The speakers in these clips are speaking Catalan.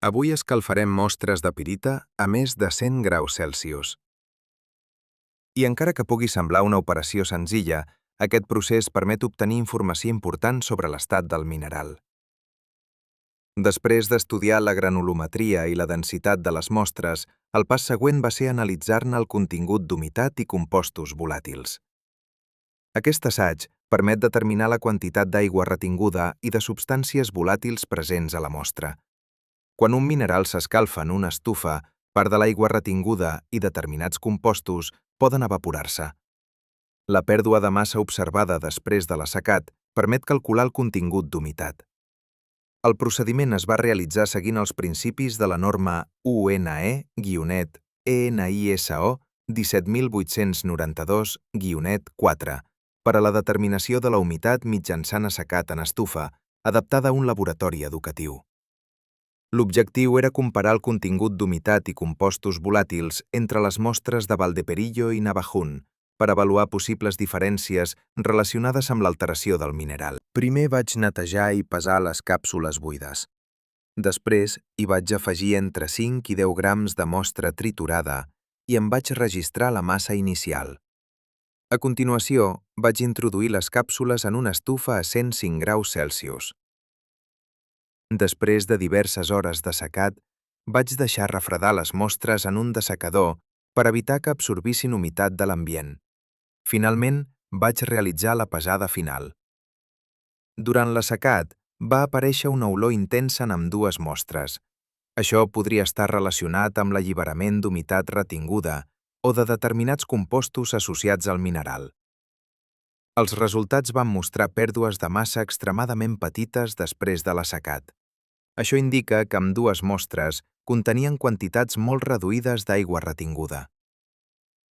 Avui escalfarem mostres de pirita a més de 100 graus Celsius. I encara que pugui semblar una operació senzilla, aquest procés permet obtenir informació important sobre l'estat del mineral. Després d'estudiar la granulometria i la densitat de les mostres, el pas següent va ser analitzar-ne el contingut d'humitat i compostos volàtils. Aquest assaig permet determinar la quantitat d'aigua retinguda i de substàncies volàtils presents a la mostra. Quan un mineral s'escalfa en una estufa, part de l'aigua retinguda i determinats compostos poden evaporar-se. La pèrdua de massa observada després de l'assecat permet calcular el contingut d'humitat. El procediment es va realitzar seguint els principis de la norma UNE-ENISO 17892-4 per a la determinació de la humitat mitjançant assecat en estufa, adaptada a un laboratori educatiu. L'objectiu era comparar el contingut d'humitat i compostos volàtils entre les mostres de Valdeperillo i Navajún per avaluar possibles diferències relacionades amb l'alteració del mineral. Primer vaig netejar i pesar les càpsules buides. Després hi vaig afegir entre 5 i 10 grams de mostra triturada i em vaig registrar la massa inicial. A continuació, vaig introduir les càpsules en una estufa a 105 graus Celsius. Després de diverses hores d'assecat, vaig deixar refredar les mostres en un dessecador per evitar que absorbissin humitat de l'ambient. Finalment, vaig realitzar la pesada final. Durant l'assecat, va aparèixer una olor intensa en ambdues mostres. Això podria estar relacionat amb l'alliberament d'humitat retinguda o de determinats compostos associats al mineral. Els resultats van mostrar pèrdues de massa extremadament petites després de l'assecat. Això indica que ambdues mostres contenien quantitats molt reduïdes d'aigua retinguda.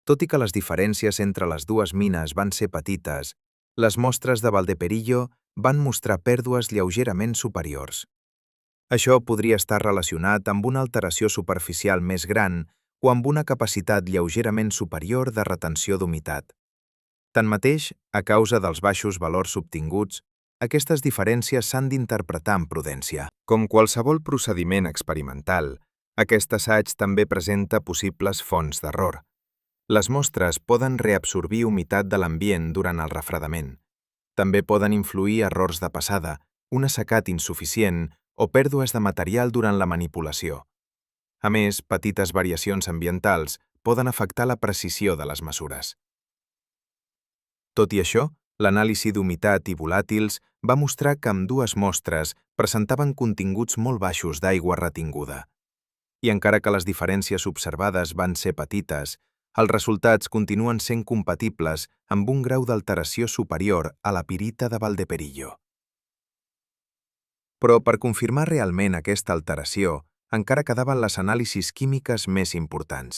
Tot i que les diferències entre les dues mines van ser petites, les mostres de Valdeperillo van mostrar pèrdues lleugerament superiors. Això podria estar relacionat amb una alteració superficial més gran o amb una capacitat lleugerament superior de retenció d'humitat. Tanmateix, a causa dels baixos valors obtinguts, aquestes diferències s'han d'interpretar amb prudència. Com qualsevol procediment experimental, aquest assaig també presenta possibles fonts d'error. Les mostres poden reabsorbir humitat de l'ambient durant el refredament. També poden influir errors de passada, un assecat insuficient o pèrdues de material durant la manipulació. A més, petites variacions ambientals poden afectar la precisió de les mesures. Tot i això, l'anàlisi d'humitat i volàtils va mostrar que ambdues mostres presentaven continguts molt baixos d'aigua retinguda. I encara que les diferències observades van ser petites, els resultats continuen sent compatibles amb un grau d'alteració superior a la pirita de Valdeperillo. Però per confirmar realment aquesta alteració, encara quedaven les anàlisis químiques més importants.